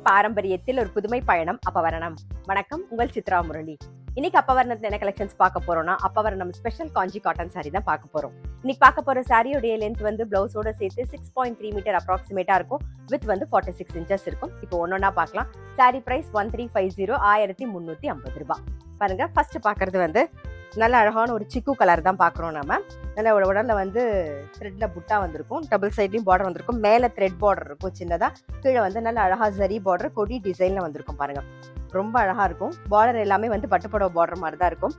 பாரம்பரியத்தில் ஒரு புதுமை பயணம் அப்பவரணம். வணக்கம், உங்கள் சித்ரா முரளி. இன்னைக்கு அப்பவரணத்துல என்ன கலெக்ஷன்ஸ் பார்க்க போறோம்னா, அப்பவரணம் ஸ்பெஷல் காஞ்சி காட்டன் சாரி தான் பார்க்க போறோம். இன்னைக்கு பார்க்க போற சாரியோடைய லென்த் வந்து பிளவுஸோட சேர்த்து 6.3 மீட்டர் அப்ராக்சிமேட்டா இருக்கும். வித் வந்து 46 இன்ச்சஸ் இருக்கும். இப்போ ஒன்னொன்னா பார்க்கலாம். சாரி பிரைஸ் 1350, 1350 ரூபாய். பாருங்க, ஃபர்ஸ்ட் பாக்குறது வந்து நல்ல அழகான ஒரு சிக்கு கலர் தான் பாக்குறோம். நம்ம நல்ல உடல்ல வந்து த்ரெட்ல புட்டா வந்திருக்கும், டபுள் சைட்லயும் பார்டர் வந்திருக்கும், மேல த்ரெட் பார்டர் இருக்கும் சின்னதா, கீழே வந்து நல்ல அழகா ஜரி பார்டர் கொடி டிசைன்ல வந்திருக்கும். பாருங்க, ரொம்ப அழகா இருக்கும். பார்டர் எல்லாமே வந்து பட்டுப்படவை பார்டர் மாதிரி தான் இருக்கும்.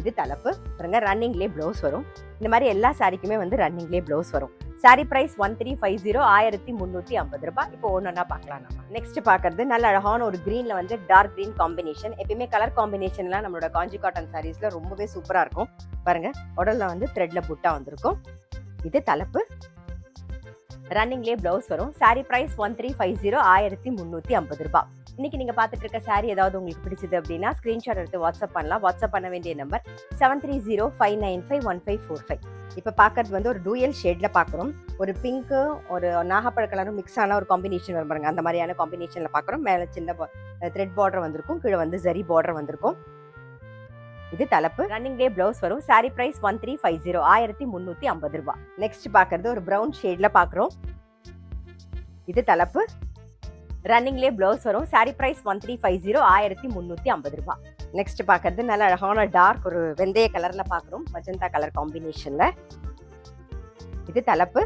இது தலைப்பு. பாருங்க, ரன்னிங்லேயே பிளவுஸ் வரும். இந்த மாதிரி எல்லா சாரிக்குமே வந்து ரன்னிங்லேயே பிளவுஸ் வரும். சாரி பிரைஸ் 1350, 1350 ரூபாய். இப்போ ஒன்னொன்னா பார்க்கலாம். நம்ம நெக்ஸ்ட் பாக்குறது நல்ல அழகான ஒரு கிரீன்ல வந்து டார்க் கிரீன் காம்பினேஷன். எப்பயுமே கலர் காம்பினேஷன்லாம் நம்மளோட காஞ்சி காட்டன் சாரீஸ்ல ரொம்பவே சூப்பரா இருக்கும். பாருங்க, உடல்ல வந்து த்ரெட்ல புட்டா வந்திருக்கும். இது தலைப்பு. ரன்னிங்லேயே பிளவுஸ் வரும். சாரி பிரைஸ் 1350, 1350 ரூபாய். இன்னைக்கு நீங்க பாத்துட்டு இருக்க சாரி ஏதாவது உங்களுக்கு பிடிச்சது அப்படின்னா ஸ்கிரீன்ஷாட் எடுத்து வாட்ஸ்அப் பண்ணலாம். வாட்ஸ்அப் பண்ண வேண்டிய நம்பர் 7305951545. இப்ப பாக்குறது வந்து ஒரு டூயல் ஷேட்ல பாக்குறோம். ஒரு பிங்க், ஒரு நாகப்பழ கலரும் மிக்ஸ் ஆன ஒரு காம்பினேஷன் வரும் பாருங்க. அந்த மாதிரியான காம்பினேஷன்ல பாக்குறோம். மேல சின்ன த்ரெட் பார்டர் வந்திருக்கும், கீழே வந்து ஜரி பார்டர் வந்திருக்கும். இது தலைப்பு. ரன்னிங் டே பிளவுஸ் வரும். சாரி பிரைஸ் 1350, 1350 ரூபாய். நெக்ஸ்ட் பாக்குறது ஒரு பிரவுன் ஷேட்ல பாக்குறோம். இது தலைப்பு. ரன்னிங்லேயே பிளவுஸ் வரும். சாரி பிரைஸ் 1350, 1350 ரூபாய். நெக்ஸ்ட் பாக்குறது நல்ல அழகான டார்க் ஒரு வெந்தய கலர்ல பாக்குறோம், மஜந்தா கலர் காம்பினேஷன்ல. இது தலைப்பு.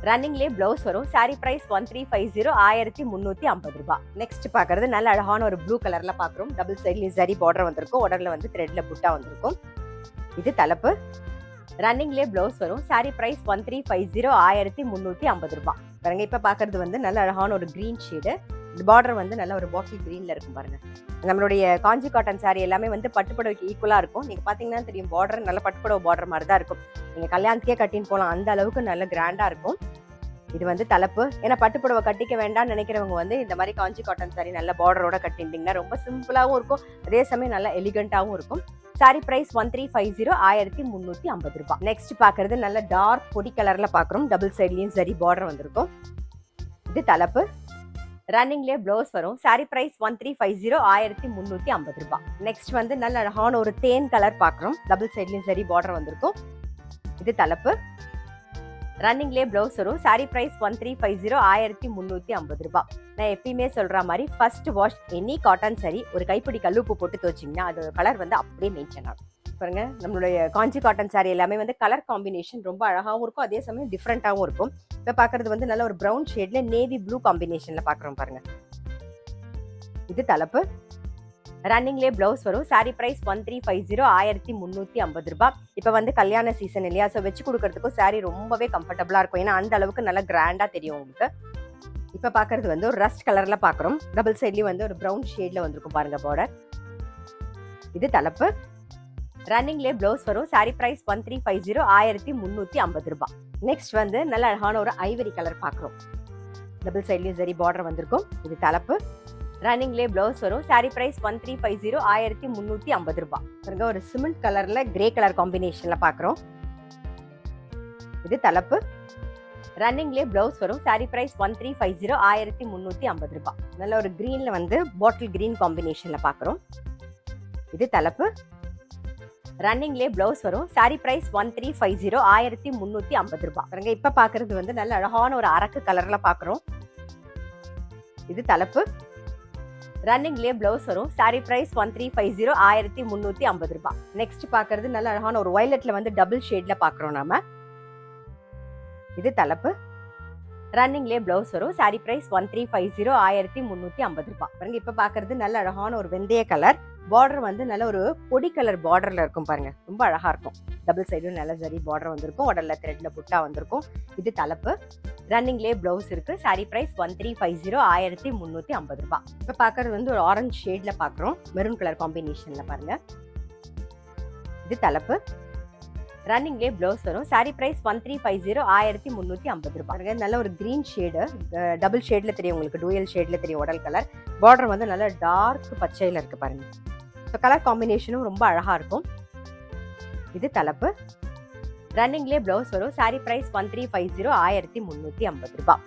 ரன்னிங்லேயே பிளவுஸ் வரும். சாரி பிரைஸ் 1350, 1350 ரூபாய். நெக்ஸ்ட் பாக்குறது நல்ல அழகான ஒரு ப்ளூ கலர்ல பாக்குறோம். டபுள் சைட்லயும் ஜரி பார்டர் வந்திருக்கும், உடல்ல வந்து த்ரெட்ல புட்டா வந்திருக்கும். இது தலைப்பு. ரன்னிங்லேயே பிளவுஸ் வரும். சாரி பிரைஸ் 1350, 1350 ரூபாய். பாருங்க, இப்ப பாக்குறது வந்து நல்ல அழகான ஒரு கிரீன் ஷேடு. பார்டர் வந்து நல்ல ஒரு பாட்டில் கிரீன்ல இருக்கும். பாருங்க, நம்மளுடைய காஞ்சி காட்டன் சாரி எல்லாமே வந்து பட்டுப்புடவைக்கு ஈக்குவலா இருக்கும். நீங்க பாத்தீங்கன்னா தெரியும், பார்டர் நல்ல பட்டுப்புடவை பார்டர் மாதிரி தான் இருக்கும். நீங்க கல்யாணத்துக்கே கட்டின்னு போகலாம், அந்த அளவுக்கு நல்ல கிராண்டா இருக்கும். இது வந்து தலைப்பு. ஏன்னா பட்டுப்புடவை கட்டிக்க வேண்டாம்னு நினைக்கிறவங்க வந்து இந்த மாதிரி காஞ்சி காட்டன் சாரி நல்ல பார்டரோட கட்டிட்டீங்கன்னா ரொம்ப சிம்பிளாவும் இருக்கும், அதே சமயம் நல்ல எலிகண்டாவும் இருக்கும். சாரி பிரைஸ் 1350, 1350 ரூபாய். நெக்ஸ்ட் பாக்குறது நல்ல டார்க் பொடி கலர்ல பாக்குறோம். டபுள் சைட்லயும் சரி பார்டர் வந்திருக்கும். இது தலைப்பு. ரன்னிங்லேயே பிளவுஸ் வரும். சாரி பிரைஸ் 1350, 1350 ரூபாய். நெக்ஸ்ட் வந்து நல்ல அழகான ஒரு தேன் கலர் பாக்குறோம். டபுள் சைட்லயும் சரி பார்டர் வந்திருக்கும். இது தலைப்பு. ரன்னிங்லேயே பிளவுஸ் வரும். சாரி பிரைஸ் 1350, 1350 ரூபாய். நான் எப்பயுமே சொல்ற மாதிரி first wash any cotton sorry ஒரு கைப்பிடி கல்லுப்பு போட்டு துவச்சிங்கன்னா அது கலர் வந்து அப்படியே மெயின்டைன் ஆகும். பாருங்க, நம்மளுடைய காஞ்சி காட்டன் சாரி எல்லாமே வந்து கலர் காம்பினேஷன் ரொம்ப அழகாவும் இருக்கும், அதே சமயம் டிஃப்ரெண்டாவும் இருக்கும். இப்ப பாக்குறது வந்து நல்ல ஒரு பிரவுன் ஷேட்ல நேவி ப்ளூ காம்பினேஷன்ல பாக்குறோம். பாருங்க, இது தலைப்பு. ரன்னிங்லேயே பிளவுஸ் வரும். சாரி பிரைஸ் 1350, 1350 ரூபாய். இப்ப வந்து கல்யாண சீசன் இல்லையா, சோ வச்சு கொடுக்கறதுக்கும் சாரி ரொம்பவே கம்ஃபர்டபுளா இருக்கும். ஏன்னா அந்த அளவுக்கு நல்லா கிராண்டா தெரியும் உங்களுக்கு. இப்ப பாக்குறது வந்து ஒரு ரஸ்ட் கலர்ல பாக்குறோம். டபுள் சைட்லயும் வந்து ஒரு பிரவுன் ஷேட்ல வந்திருக்கும். பாருங்க பார்டர். இது தலைப்பு. ரன்னிங்லேயே பிளவுஸ் வரும். சாரி பிரைஸ் 1350, 1350 ரூபாய். நெக்ஸ்ட் வந்து நல்ல அழகான ஒரு ஐவரி கலர் பாக்குறோம். டபுள் சைட்லயும் சரி பார்டர் வந்திருக்கும். இது தலைப்பு. ரன்னிங்லேயே பிளவுஸ் வரும். சாரி பிரைஸ் 1350, 1350 ரூபாய். பாருங்க, ஒரு சிமெண்ட் கலர்ல கிரே கலர் காம்பினேஷன்ல பாக்குறோம். இது தலைப்பு. ரன்னிங்லேயே பிளவுஸ் வரும். சாரி பிரைஸ் 1350, 1350 ரூபாய். நல்ல ஒரு கிரீன்ல வந்து பாட்டில் கிரீன் காம்பினேஷன்ல பாக்குறோம். இது தலைப்பு. ரன்னிங்லேயே பிளவுஸ் வரும். சாரி பிரைஸ் 1350, 1350 ரூபாய். பாருங்க, இப்ப பாக்குறது வந்து நல்ல அழகான ஒரு அரக்கு கலர்ல பாக்குறோம். இது தலைப்பு. ரன்னிங்லேயே பிளவுஸ் வரும். சாரி பிரைஸ் 1350, 1350 ரூபாய். நெக்ஸ்ட் பாக்குறது நல்ல அழகான ஒரு வயலட்ல வந்து டபுள் ஷேட்ல பாக்குறோம் நாம. இது தலைப்பு. ரன்னிங்லேயே பிளவுஸ் வரும். சாரி பிரைஸ் 1350, 1350 ரூபாய். பாருங்க, இப்ப பாக்குறது நல்ல அழகான ஒரு வெந்தய கலர். பார்டர் வந்து நல்ல ஒரு பொடி கலர் பார்டர்ல இருக்கும். பாருங்க, ரொம்ப அழகா இருக்கும். டபுள் சைடும் நல்ல சரி பார்டர் வந்திருக்கும், உடல்ல த்ரெட்ல புட்டா வந்திருக்கும். இது தலைப்பு. ரன்னிங்லேயே பிளவுஸ் இருக்கு. சாரி பிரைஸ் 1350, 1350 ரூபாய். இப்ப பாக்குறது வந்து ஒரு ஆரஞ்சு ஷேட்ல பாக்குறோம், மெரூன் கலர் காம்பினேஷன்ல. பாருங்க, இது தலைப்பு. ரன்னிங்லேயே பிளவுஸ் வரும். சாரி பிரைஸ் 1350, 1350 ரூபாய். நல்ல ஒரு கிரீன் ஷேடு, டபுள் ஷேட்ல தெரியும் உங்களுக்கு, டூயல் ஷேட்ல தெரியும் உடல் கலர். பார்டர் வந்து நல்ல டார்க் பச்சையில இருக்கு. பாருங்க, கலர் காம்பினேஷனும் ரொம்ப அழகா இருக்கும். இது தலைப்பு. ரன்னிங்லேயே பிளவுஸ் வரும். சாரி பிரைஸ் 1350, 1350 ரூபாய்.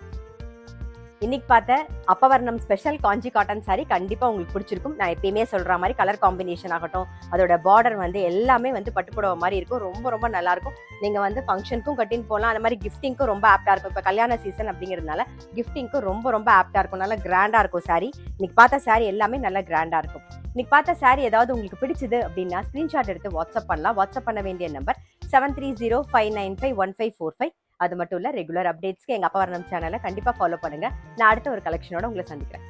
இன்னைக்கு பார்த்த அப்பவர்ணம் ஸ்பெஷல் காஞ்சி காட்டன் சாரி கண்டிப்பா உங்களுக்கு பிடிச்சிருக்கும். நான் எப்பயுமே சொல்ற மாதிரி கலர் காம்பினேஷன் ஆகட்டும், அதோட பார்டர் வந்து எல்லாமே வந்து பட்டுப்புடவை மாதிரி இருக்கும். ரொம்ப ரொம்ப நல்லா இருக்கும். நீங்க வந்து ஃபங்க்ஷனுக்கும் கட்டின்னு போகலாம். அந்த மாதிரி கிஃப்டிங்க்கும் ரொம்ப ஆப்டா இருக்கும். இப்போ கல்யாண சீசன் அப்படிங்கிறதுனால கிஃப்டிங்க்கும் ரொம்ப ரொம்ப ஆப்டா இருக்கும். நல்லா கிராண்டா இருக்கும் சாரி. இன்னைக்கு பார்த்த சாரி எல்லாமே நல்லா கிராண்டா இருக்கும். இன்னைக்கு பார்த்த சாரி ஏதாவது உங்களுக்கு பிடிச்சது அப்படின்னா ஸ்கிரீன்ஷாட் எடுத்து வாட்ஸ்அப் பண்ணலாம். வாட்ஸ்அப் பண்ண வேண்டிய நம்பர் 7305951545. அது மட்டும் இல்ல, ரெகுலர் அப்டேட்ஸ்க்கு எங்க அப்பவர்ணம் சேனலை கண்டிப்பா ஃபாலோ பண்ணுங்க. நான் அடுத்த ஒரு கலெக்ஷனோட உங்களை சந்திக்கிறேன்.